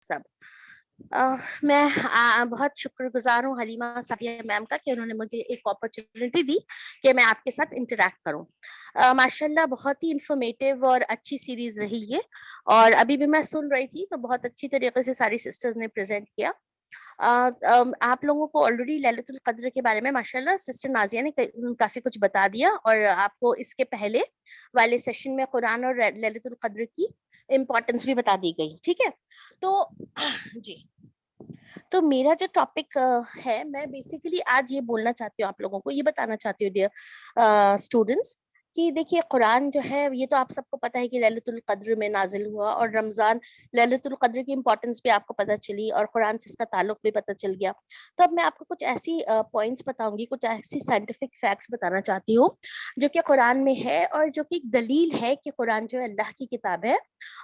सब मैं बहुत शुक्रगुजार हूँ हलीमा सादिया मैम का कि उन्होंने मुझे एक अपॉर्चुनिटी दी कि मैं आपके साथ इंटरेक्ट करूँ। माशाल्लाह बहुत ही इंफॉर्मेटिव और अच्छी सीरीज रही ये, और अभी भी मैं सुन रही थी तो बहुत अच्छी तरीके से सारी सिस्टर्स ने प्रेजेंट किया। आप लोगों को ऑलरेडी लैलतुल कद्र के बारे में माशाल्लाह सिस्टर नाजिया ने काफी कुछ बता दिया, और आपको इसके पहले वाले सेशन में कुरान और लैलतुल कद्र की इम्पोर्टेंस भी बता दी गई। ठीक है, तो जी, तो मेरा जो टॉपिक है, मैं बेसिकली आज ये बोलना चाहती हूँ, आप लोगों को ये बताना चाहती हूँ डियर स्टूडेंट्स, कि देखिए कुरान जो है ये तो आप सबको पता है कि लैलतुल कद्र में नाजिल हुआ, और रमजान लैलतुल कद्र की इंपॉर्टेंस भी आपको पता चली और कुरान से इसका ताल्लुक भी पता चल गया। तो अब मैं आपको कुछ ऐसी पॉइंट्स बताऊंगी, कुछ ऐसी साइंटिफिक फैक्ट्स बताना चाहती हूँ जो कि कुरान में है, और जो कि दलील है कि कुरान जो है अल्लाह की किताब है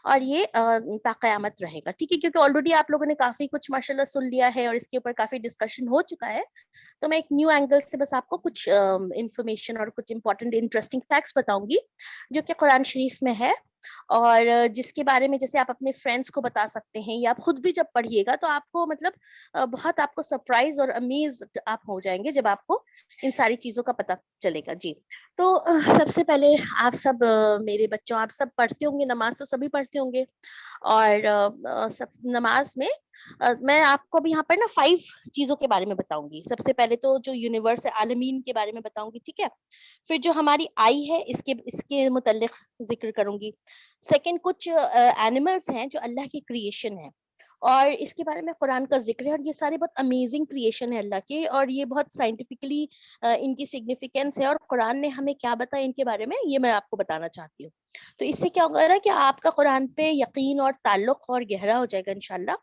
और ये ता क़यामत रहेगा। ठीक है, क्योंकि ऑलरेडी आप लोगों ने काफी कुछ माशाल्लाह सुन लिया है और इसके ऊपर काफी डिस्कशन हो चुका है। तो मैं एक न्यू एंगल से बस आपको कुछ इंफॉर्मेशन और कुछ इंपॉर्टेंट इंटरेस्टिंग फैक्ट्स बताऊंगी जो कि कुरान शरीफ में है, और जिसके बारे में जैसे आप अपने फ्रेंड्स को बता सकते हैं, या आप खुद भी जब पढ़िएगा तो आपको मतलब बहुत आपको सरप्राइज और अमेज आप हो जाएंगे जब आपको इन सारी चीजों का पता चलेगा। जी, तो सबसे पहले आप सब मेरे बच्चों, आप सब पढ़ते होंगे, नमाज तो सभी पढ़ते होंगे, और सब नमाज में मैं आपको अभी यहाँ पर ना 5 चीजों के बारे में बताऊंगी। सबसे पहले तो जो यूनिवर्स है, आलमीन के बारे में बताऊंगी, ठीक है। फिर जो हमारी आई है इसके इसके मुतल्लिक जिक्र करूंगी। सेकंड, कुछ एनिमल्स हैं जो अल्लाह की क्रिएशन है, और इसके बारे में कुरान का जिक्र है, और ये सारे बहुत अमेजिंग क्रिएशन है अल्लाह के, और ये बहुत साइंटिफिकली इनकी सिग्निफिकेंस है, और कुरान ने हमें क्या बताया इनके बारे में ये मैं आपको बताना चाहती हूँ। तो इससे क्या होगा ना कि आपका कुरान पे यकीन और ताल्लुक और गहरा हो जाएगा इंशाल्लाह,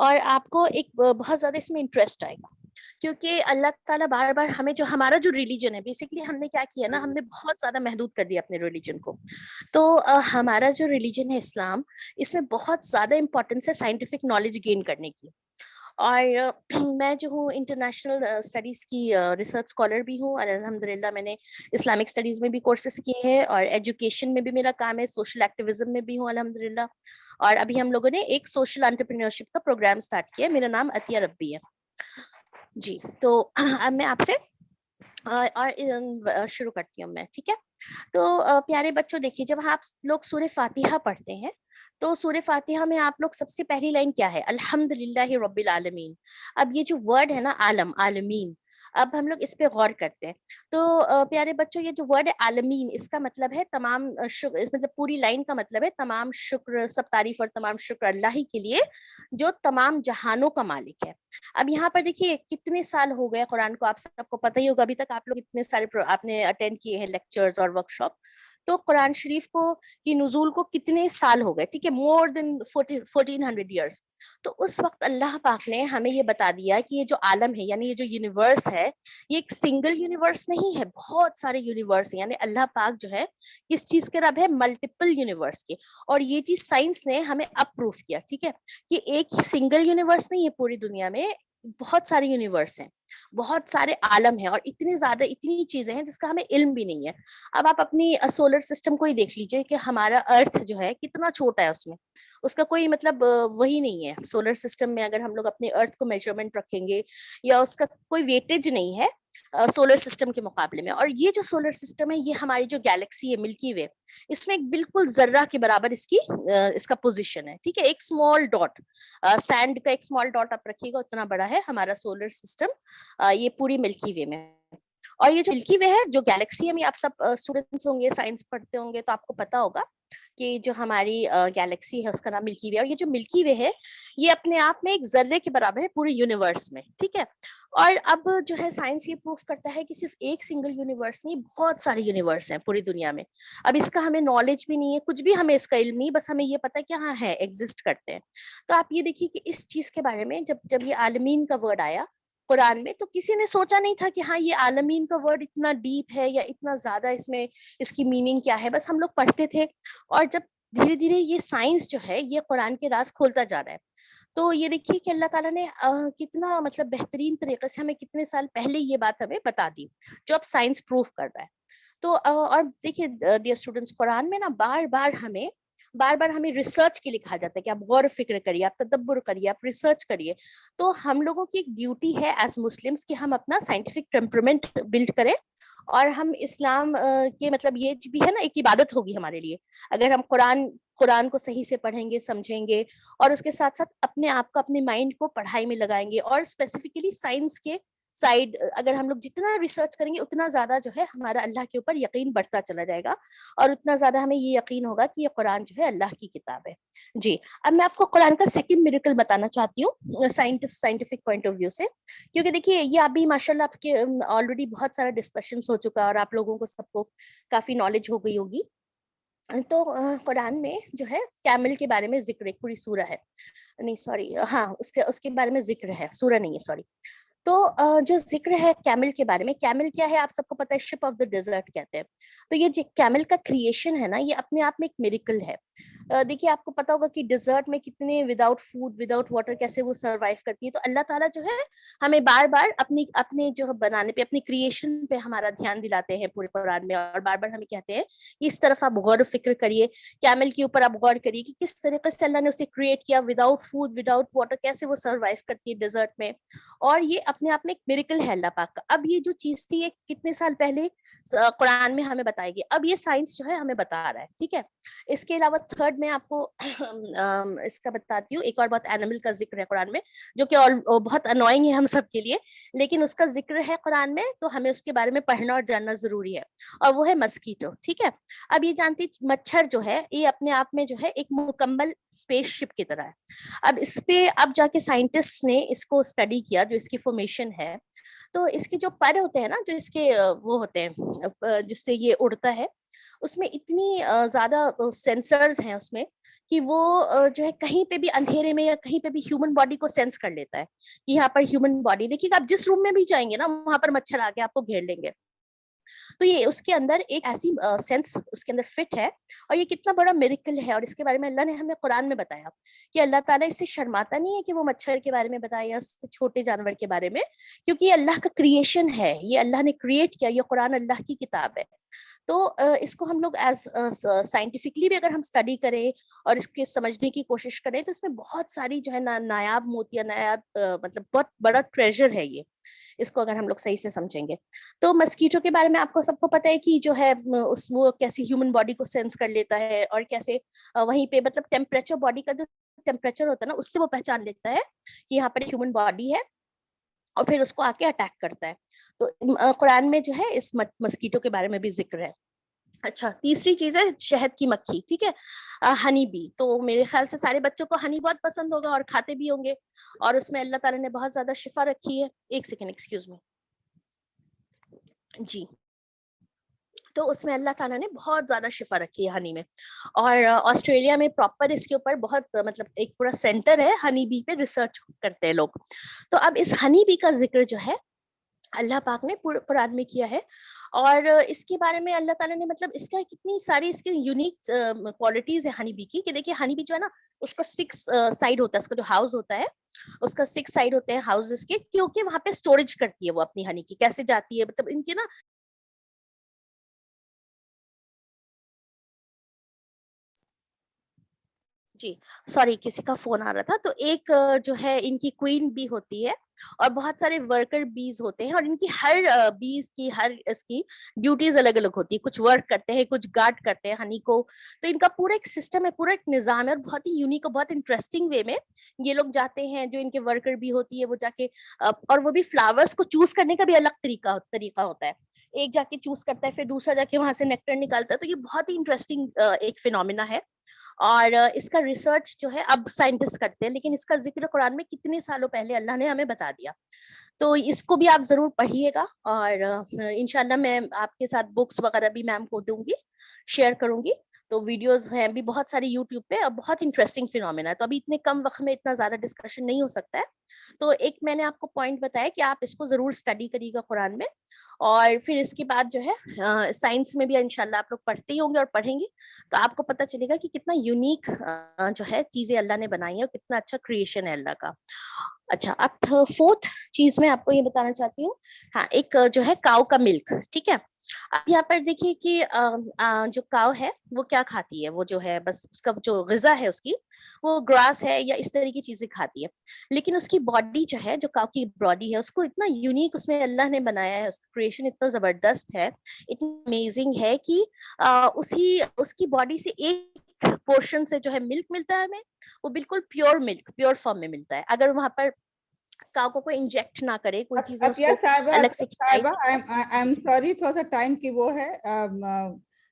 और आपको एक बहुत ज्यादा इसमें इंटरेस्ट आएगा, क्योंकि अल्लाह ताला बार बार हमें जो हमारा जो रिलीजन है, बेसिकली हमने क्या किया ना, हमने बहुत ज्यादा महदूद कर दिया अपने रिलीजन को। तो हमारा जो रिलीजन है इस्लाम, इसमें बहुत ज्यादा इंपॉर्टेंस है साइंटिफिक नॉलेज गेन करने की। और मैं जो हूँ इंटरनेशनल स्टडीज की रिसर्च स्कॉलर भी हूँ, और अल्हम्दुलिल्लाह मैंने इस्लामिक स्टडीज में भी कोर्सेज किए हैं, और एजुकेशन में भी मेरा काम है, सोशल एक्टिविज्म में भी हूँ अल्हम्दुलिल्लाह। और अभी हम लोगों ने एक सोशल एंटरप्रेन्योरशिप का प्रोग्राम स्टार्ट किया है। मेरा नाम अतिया रब्बी है। जी, तो अब मैं आपसे और शुरू करती हूँ मैं, ठीक है। तो प्यारे बच्चों, देखिए, जब आप लोग सूरह फातिहा पढ़ते हैं तो सूरह फातिहा में आप लोग सबसे पहली लाइन क्या है? अल्हम्दुलिल्लाहि रब्बिल आलमीन। अब ये जो वर्ड है ना, आलम, आलमीन, अब हम लोग इस पे गौर करते हैं। तो प्यारे बच्चों, ये जो वर्ड है आलमीन, इसका मतलब है तमाम शुक्र, मतलब पूरी लाइन का मतलब है तमाम शुक्र, सब तारीफ और तमाम शुक्र अल्लाह ही के लिए जो तमाम जहानों का मालिक है। अब यहाँ पर देखिए कितने साल हो गए कुरान को, आप सबको पता ही होगा, अभी तक आप लोग इतने सारे आपने अटेंड किए हैं लेक्चर्स और वर्कशॉप। तो कुरान शरीफ को की नुजूल को कितने साल हो गए? ठीक है, मोर देन 1400 ईयर्स। तो उस वक्त अल्लाह पाक ने हमें ये बता दिया कि ये जो आलम है, यानी ये जो यूनिवर्स है, ये एक सिंगल यूनिवर्स नहीं है, बहुत सारे यूनिवर्स है। यानी अल्लाह पाक जो है किस चीज के रब है? मल्टीपल यूनिवर्स के। और ये चीज साइंस ने हमें अप्रूव किया, ठीक है, कि एक सिंगल यूनिवर्स नहीं है पूरी दुनिया में, बहुत सारे यूनिवर्स हैं, बहुत सारे आलम हैं, और इतनी ज्यादा इतनी चीजें हैं जिसका हमें इल्म भी नहीं है। अब आप अपनी सोलर सिस्टम को ही देख लीजिए कि हमारा अर्थ जो है कितना छोटा है, उसमें उसका कोई मतलब वही नहीं है। सोलर सिस्टम में अगर हम लोग अपने अर्थ को मेजरमेंट रखेंगे, या उसका कोई वेटेज नहीं है सोलर सिस्टम के मुकाबले में। और ये जो सोलर सिस्टम है, ये हमारी जो गैलेक्सी है मिल्की वे, इसमें एक बिल्कुल जर्रा के बराबर इसका पोजीशन है, ठीक है, एक स्मॉल डॉट, सैंड का एक स्मॉल डॉट आप रखिएगा, उतना बड़ा है हमारा सोलर सिस्टम, ये पूरी मिल्की वे में। और ये जो मिल्की वे है, जो गैलेक्सी है, आप सब स्टूडेंट्स होंगे, साइंस पढ़ते होंगे, तो आपको पता होगा कि जो हमारी गैलेक्सी है उसका नाम मिल्की वे। और ये जो मिल्की वे है, ये अपने आप में एक जर्रे के बराबर है पूरे यूनिवर्स में, ठीक है। और अब जो है साइंस ये प्रूफ करता है कि सिर्फ एक सिंगल यूनिवर्स नहीं, बहुत सारे यूनिवर्स हैं पूरी दुनिया में। अब इसका हमें नॉलेज भी नहीं है, कुछ भी हमें इसका इल्म नहीं, बस हमें ये पता है कि हाँ है, एग्जिस्ट करते हैं। तो आप ये देखिए कि इस चीज के बारे में जब जब ये आलमीन का वर्ड आया कुरान में, तो किसी ने सोचा नहीं था कि हाँ ये आलमीन का वर्ड इतना डीप है, या इतना ज्यादा इसमें इसकी मीनिंग क्या है। बस हम लोग पढ़ते थे, और जब धीरे धीरे ये साइंस जो है ये कुरान के राज खोलता जा रहा है। तो ये देखिए कि अल्लाह ताला ने कितना मतलब बेहतरीन तरीके से हमें कितने साल पहले ये बात हमें बता दी, जो अब साइंस प्रूफ कर रहा है। तो और देखिए डियर स्टूडेंट्स, कुरान में ना बार बार हमें बार बार हमें रिसर्च के लिए कहा जाता है कि आप गौर फिक्र करिए, आप तदब्बर करिए, आप रिसर्च करिए। तो हम लोगों की एक ड्यूटी है एज मुस्लिम्स कि हम अपना साइंटिफिक टेम्परमेंट बिल्ड करें, और हम इस्लाम के मतलब ये भी है ना, एक इबादत होगी हमारे लिए अगर हम कुरान कुरान को सही से पढ़ेंगे, समझेंगे, और उसके साथ साथ अपने आप को, अपने माइंड को पढ़ाई में लगाएंगे, और स्पेसिफिकली साइंस के साइड अगर हम लोग जितना रिसर्च करेंगे उतना ज्यादा जो है हमारा अल्लाह के ऊपर यकीन बढ़ता चला जाएगा, और उतना ज्यादा हमें ये यकीन होगा कि ये कुरान जो है अल्लाह की किताब है। जी, अब मैं आपको कुरान का सेकंड मिरेकल बताना चाहती हूँ साइंटिफिक पॉइंट ऑफ व्यू से, क्योंकि देखिए ये अभी माशाल्लाह आपके ऑलरेडी बहुत सारा डिस्कशन हो चुका है और आप लोगों को सबको काफी नॉलेज हो गई होगी। तो कुरान में जो है कैमल के बारे में जिक्र, एक पूरी सूरा है, नहीं सॉरी, हाँ उसके उसके बारे में जिक्र है, सूरा नहीं है सॉरी। तो जो जिक्र है कैमल के बारे में, कैमल क्या है आप सबको पता है, शिप ऑफ द डेजर्ट कहते हैं। तो ये जो कैमल का क्रिएशन है ना, ये अपने आप में एक मिरेकल है। देखिए आपको पता होगा कि डिजर्ट में कितने विदाउट फूड विदाउट वाटर कैसे वो सरवाइव करती है। तो अल्लाह ताला जो है हमें बार बार अपनी अपने जो बनाने पे, अपनी क्रिएशन पे हमारा ध्यान दिलाते हैं पूरे कुरान में, और बार बार हमें कहते हैं कि इस तरफ आप गौर फिक्र करिए, कैमल के ऊपर आप गौर करिए कि किस तरीके से अल्लाह ने उसे क्रिएट किया, विदाउट फूड विदाउट वाटर कैसे वो सर्वाइव करती है डेजर्ट में। और ये अपने आप में एक मिरेकल है अल्लाह पाक का। अब ये जो चीज थी ये कितने साल पहले कुरान में हमें बताई गई, अब ये साइंस जो है हमें बता रहा है, ठीक है। इसके अलावा थर्ड में आपको इसका बताती हूँ, एक और बहुत एनिमल का जिक्र है कुरान में, जो कि बहुत अनोइंग है हम सब के लिए, लेकिन उसका जिक्र है कुरान में, तो हमें उसके बारे में पढ़ना और जानना जरूरी है, और वो है मस्कीटो, ठीक है। अब ये जानती, मच्छर जो है ये अपने आप में जो है एक मुकम्मल स्पेसशिप की तरह है। अब इस पे अब जाके साइंटिस्ट ने इसको स्टडी किया, जो इसकी फॉर्मेशन है, तो इसके जो पर होते हैं ना, जो इसके वो होते हैं जिससे ये उड़ता है, उसमें इतनी ज्यादा सेंसर्स हैं उसमें कि वो जो है कहीं पे भी अंधेरे में या कहीं पे भी ह्यूमन बॉडी को सेंस कर लेता है कि यहाँ पर ह्यूमन बॉडी, देखिएगा आप जिस रूम में भी जाएंगे ना वहां पर मच्छर आके आपको घेर लेंगे। तो ये उसके अंदर एक ऐसी सेंस उसके अंदर फिट है, और ये कितना बड़ा मिरेकल है, और इसके बारे में अल्लाह ने हमें कुरान में बताया कि अल्लाह ताला इससे शर्माता नहीं है कि वो मच्छर के बारे में बताया या उससे छोटे जानवर के बारे में, क्योंकि ये अल्लाह का क्रिएशन है, ये अल्लाह ने क्रिएट किया, ये कुरान अल्लाह की किताब है। तो इसको हम लोग एज साइंटिफिकली भी अगर हम स्टडी करें और इसके समझने की कोशिश करें, तो इसमें बहुत सारी जो है ना नायाब मोतियां, नायाब मतलब बहुत बड़ा ट्रेजर है ये, इसको अगर हम लोग सही से समझेंगे। तो मस्कीटो के बारे में आपको सबको पता है कि जो है उस वो कैसे ह्यूमन बॉडी को सेंस कर लेता है, और कैसे वहीं पे मतलब टेम्परेचर, बॉडी का जो टेम्परेचर होता है ना, उससे वो पहचान लेता है कि यहाँ पर ह्यूमन बॉडी है, और फिर उसको आके अटैक करता है। तो कुरान में जो है इस मस्कीटो के बारे में भी जिक्र है। अच्छा, तीसरी चीज है शहद की मक्खी, ठीक है, हनी बी। तो मेरे ख्याल से सारे बच्चों को हनी बहुत पसंद होगा और खाते भी होंगे, और उसमें अल्लाह ताला ने बहुत ज्यादा शिफा रखी है। एक सेकेंड एक्सक्यूज मी जी। तो उसमें अल्लाह ताला ने बहुत ज्यादा शिफा रखी है हनी में, और ऑस्ट्रेलिया में प्रॉपर इसके ऊपर बहुत मतलब एक पूरा सेंटर है हनी बी पे, रिसर्च करते हैं लोग। तो अब इस हनी बी का जिक्र जो है अल्लाह पाक ने कुरान में किया है, और इसके बारे में अल्लाह ताला ने मतलब इसका कितनी सारी इसके यूनिक क्वालिटीज है हनी बी की, कि देखिए हनी बी जो है ना, उसका 6 साइड होता है, उसका जो हाउस होता है उसका 6 साइड होते हैं हाउसेस के, क्योंकि वहां पे स्टोरेज करती है वो अपनी हनी की, कैसे जाती है मतलब इनके ना। जी, सॉरी किसी का फोन आ रहा था। तो एक जो है इनकी क्वीन बी होती है, और बहुत सारे वर्कर बीज होते हैं, और इनकी हर बीज की हर इसकी ड्यूटीज अलग अलग होती है, कुछ वर्क करते हैं, कुछ गार्ड करते हैं हनी को। तो इनका पूरा एक सिस्टम है, पूरा एक निजाम है, और बहुत ही यूनिक और बहुत इंटरेस्टिंग वे में ये लोग जाते हैं। जो इनके वर्कर बी होती है वो जाके और वो भी फ्लावर्स को चूज करने का भी अलग तरीका होता है। एक जाके चूज करता है, फिर दूसरा जाके वहां से नेक्टर निकालता है। तो ये बहुत ही इंटरेस्टिंग एक फिनोमिना है, और इसका रिसर्च जो है अब साइंटिस्ट करते हैं, लेकिन इसका जिक्र कुरान में कितने सालों पहले अल्लाह ने हमें बता दिया। तो इसको भी आप जरूर पढ़िएगा, और इंशाल्लाह मैं आपके साथ बुक्स वगैरह भी मैम को दूंगी, शेयर करूंगी। तो वीडियोस हैं भी बहुत सारी यूट्यूब पे, और बहुत इंटरेस्टिंग फिनोमेना है। तो अभी इतने कम वक्त में इतना ज्यादा डिस्कशन नहीं हो सकता है, तो एक मैंने आपको पॉइंट बताया कि आप इसको जरूर स्टडी करिएगा कुरान में, और फिर इसके बाद जो है साइंस में भी इंशाल्लाह आप लोग पढ़ते ही होंगे और पढ़ेंगे, तो आपको पता चलेगा कि कितना यूनिक जो है चीजें अल्लाह ने बनाई है, और कितना अच्छा क्रिएशन है अल्लाह का। अच्छा, अब फोर्थ चीज मैं आपको ये बताना चाहती हूँ। हाँ, एक जो है काऊ का मिल्क, ठीक है। अब यहाँ पर देखिए कि जो काव है वो क्या खाती है, वो जो है बस उसका जो ग़िज़ा है उसकी, वो ग्रास है या इस तरह की चीज़ें खाती है। लेकिन उसकी बॉडी जो है, जो काव की बॉडी है, उसको इतना यूनिक उसमें अल्लाह ने बनाया है, उसका क्रिएशन इतना ज़बरदस्त है, इतना अमेज़िंग है कि उसी उसकी बॉडी से एक पोर्शन से जो है मिल्क मिलता है हमें, वो बिल्कुल प्योर मिल्क, प्योर फॉर्म में मिलता है। अगर वहाँ पर काव को कोई इंजेक्ट ना करे, कोई चीज़ें अतिया उसको साहिबा, अलग से खिलाई साहिबा, ना जाए। आई एम सॉरी, थोड़ा सा टाइम की वो है,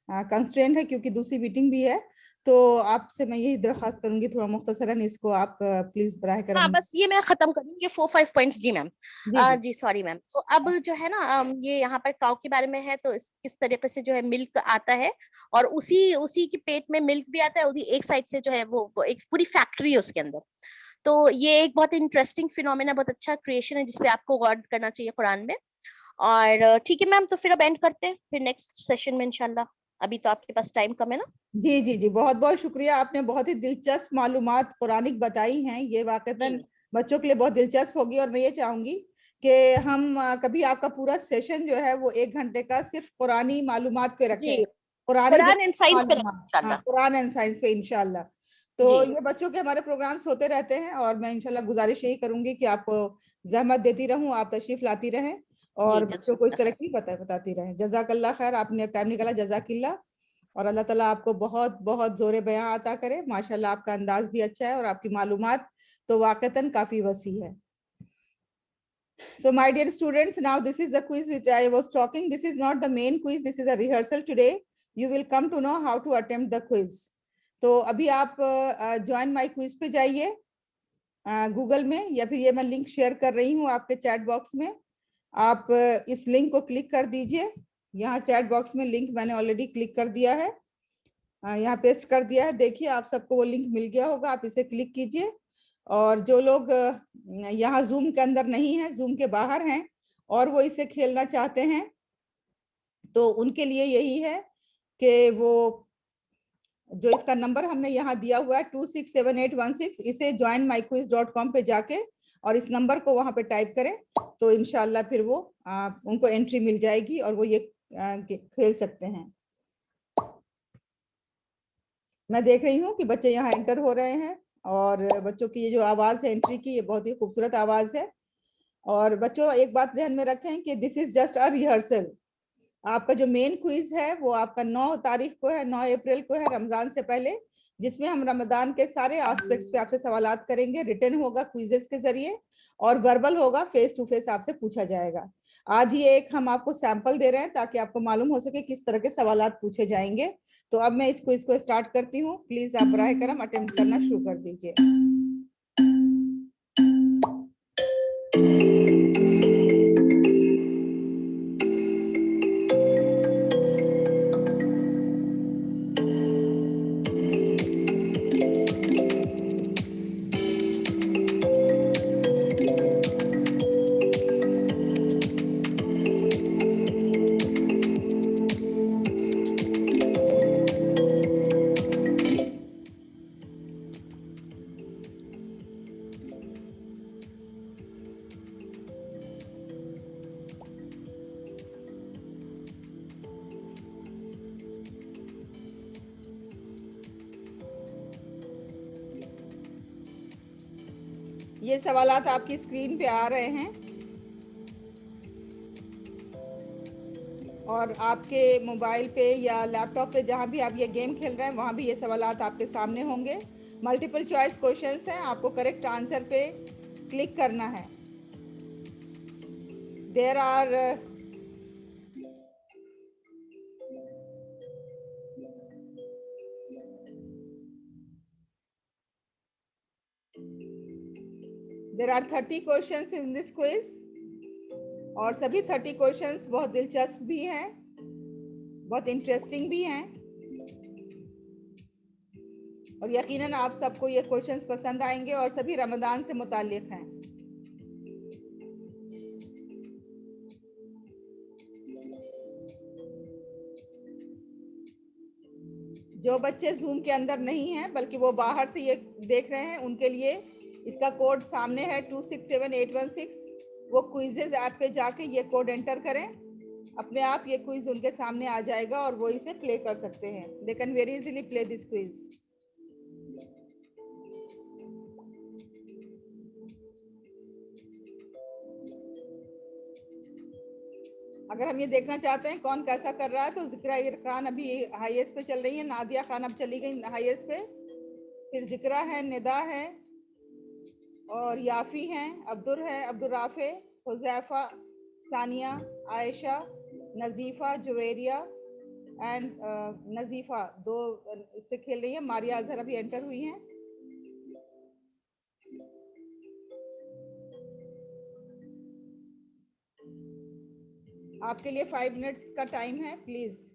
कंस्ट्रेंट है क्योंकि दूसरी मीटिंग भी है। तो आपसे मैं यही दरख्वास्त करूंगी, थोड़ा मुख्तसरन इसको आप प्लीज बराह हाँ, करम। बस ये मैं खत्म करूँगी, ये 4-5 पॉइंट्स। जी मैम। जी जी। जी सॉरी मैम। तो अब जो है ना, ये यहाँ पर काऊ के बारे में है, तो इस तरीके से जो है मिल्क आता है, और उसी उसी के पेट में मिल्क भी आता है, उसी एक साइड से जो है वो एक पूरी फैक्ट्री है उसके अंदर। तो ये एक बहुत इंटरेस्टिंग फिनोमेना, बहुत अच्छा क्रिएशन है जिसपे आपको गौर करना चाहिए कुरान में। और ठीक है मैम, तो फिर अब एंड करते हैं, फिर नेक्स्ट सेशन में इंशाल्लाह। अभी तो आपके पास टाइम कम है ना। जी जी जी, बहुत बहुत शुक्रिया, आपने बहुत ही दिलचस्प मालूमात कुरानिक बताई हैं, ये वाकईतन जी बच्चों के लिए बहुत दिलचस्प होगी। और मैं ये चाहूंगी कि हम कभी आपका पूरा सेशन जो है वो 1 घंटे का सिर्फ कुरानी मालूमात पे जी, रखें, कुरानी कुरान एंड साइंस पे मालूमात, हाँ, इंशाल्लाह। कुरान एंड साइंस पे इंशाल्लाह। जी तो ये बच्चों के हमारे प्रोग्राम्स होते रहते हैं, और मैं इंशाल्लाह गुजारिश यही करूंगी कि आपको जहमत देती रहूं, आप तशरीफ लाती रहें जी, और बच्चों को इस जज़ाकल्लाह तरह खैर। की बताती रहें। जज़ाकल्लाह खैर, आपने टाइम निकाला, जज़ाकिल्लाह। और अल्लाह ताला आपको बहुत बहुत जोरे बयां अता करे। माशाल्लाह आपका अंदाज भी अच्छा है और आपकी मालूमात तो वाकईतन काफी वसी है। So my dear students, now this is the quiz which I was talking. This is not the main quiz. This is a rehearsal today. You will come to know how to attempt the quiz. तो अभी आप join my quiz पे जाइए Google में, या फिर ये मैं लिंक शेयर कर रही हूँ आपके चैट बॉक्स में। आप इस लिंक को क्लिक कर दीजिए। यहाँ चैट बॉक्स में लिंक मैंने ऑलरेडी क्लिक कर दिया है, यहाँ पेस्ट कर दिया है। देखिए आप सबको वो लिंक मिल गया होगा, आप इसे क्लिक कीजिए। और जो लोग यहाँ जूम के अंदर नहीं है, जूम के बाहर हैं, और वो इसे खेलना चाहते हैं, तो उनके लिए यही है कि वो जो इसका नंबर हमने यहाँ दिया हुआ है 267816, इसे joinmyquiz.com पे जाके और इस नंबर को वहां पे टाइप करें, तो इंशाल्लाह फिर वो उनको एंट्री मिल जाएगी और वो ये खेल सकते हैं। मैं देख रही हूँ कि बच्चे यहाँ एंटर हो रहे हैं, और बच्चों की ये जो आवाज है एंट्री की, ये बहुत ही खूबसूरत आवाज है। और बच्चों एक बात ध्यान में रखें कि this is just a rehearsal. आपका जो मेन क्विज है वो आपका 9 तारीख को है, 9 अप्रैल को है, रमजान से पहले, जिसमें हम रमजान के सारे एस्पेक्ट्स पे आपसे सवालात करेंगे। रिटन होगा क्विजेस के जरिए, और वर्बल होगा, फेस टू फेस आपसे पूछा जाएगा। आज ये एक हम आपको सैंपल दे रहे हैं ताकि आपको मालूम हो सके किस तरह के सवालात पूछे जाएंगे। तो अब मैं इस क्विज को स्टार्ट करती हूँ। प्लीज आप बराह करम अटेम्प्ट करना शुरू कर दीजिए। ये सवालात आपकी स्क्रीन पे आ रहे हैं, और आपके मोबाइल पे या लैपटॉप पे जहाँ भी आप ये गेम खेल रहे हैं वहाँ भी ये सवालात आपके सामने होंगे। मल्टीपल चॉइस क्वेश्चंस हैं, आपको करेक्ट आंसर पे क्लिक करना है। There are there are 30 questions in this quiz, और सभी 30 क्वेश्चंस बहुत दिलचस्प भी हैं, बहुत इंटरेस्टिंग भी हैं, और यकीनन आप सबको ये क्वेश्चंस पसंद आएंगे, और सभी रमजान से मुताल्लिक हैं। जो बच्चे जूम के अंदर नहीं हैं बल्कि वो बाहर से ये देख रहे हैं, उनके लिए इसका कोड सामने है 267816। वो क्विजेज ऐप पे जाके ये कोड एंटर करें अपने आप ये क्विज उनके सामने आ जाएगा और वो इसे प्ले कर सकते हैं. They can very easily play this quiz. अगर हम ये देखना चाहते हैं कौन कैसा कर रहा है तो जिक्रा खान अभी हाईएस्ट पे चल रही है, नादिया खान अब चली गई हाईएस्ट पे, फिर जिक्रा है, निदा है और याफी हैं, अब्दुल है, अब्दुल राफे, हुजैफा, सानिया, आयशा, नजीफा, जुवेरिया एंड नजीफा दो से खेल रही है. मारिया अजहर अभी एंटर हुई हैं. आपके लिए 5 मिनट्स का टाइम है, please.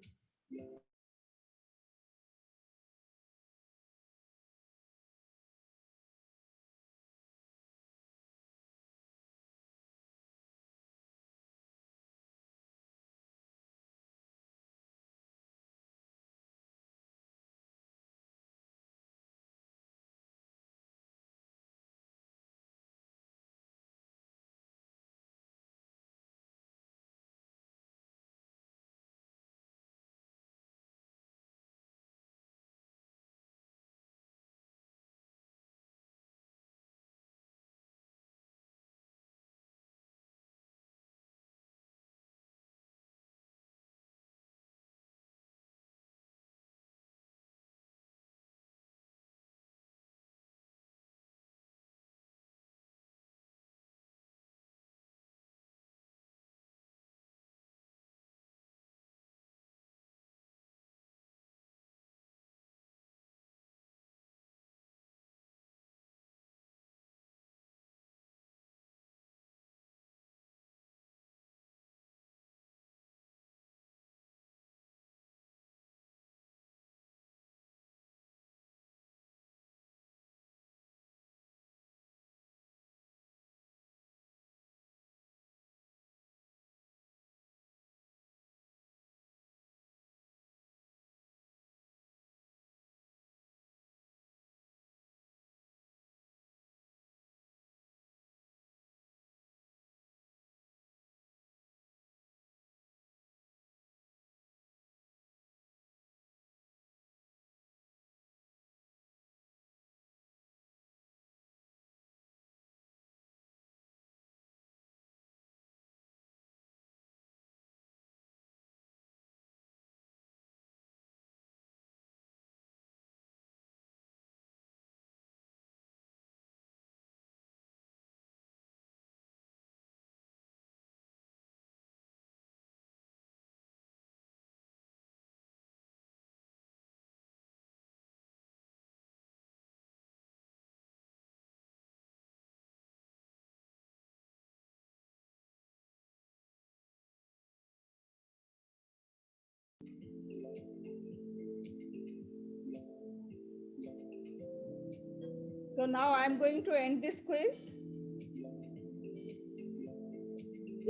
So now I am going to end this quiz.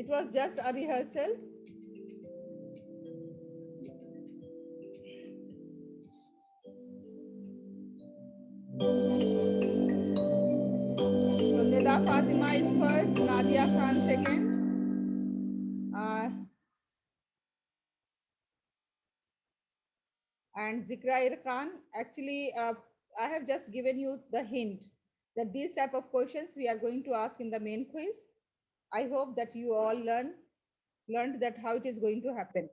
It was just a rehearsal. So Nida Fatima is first, Nadia Khan second. And Zikrair Khan. Actually, I have just given you the hint that these type of questions we are going to ask in the main quiz. I hope that you all learned that how it is going to happen.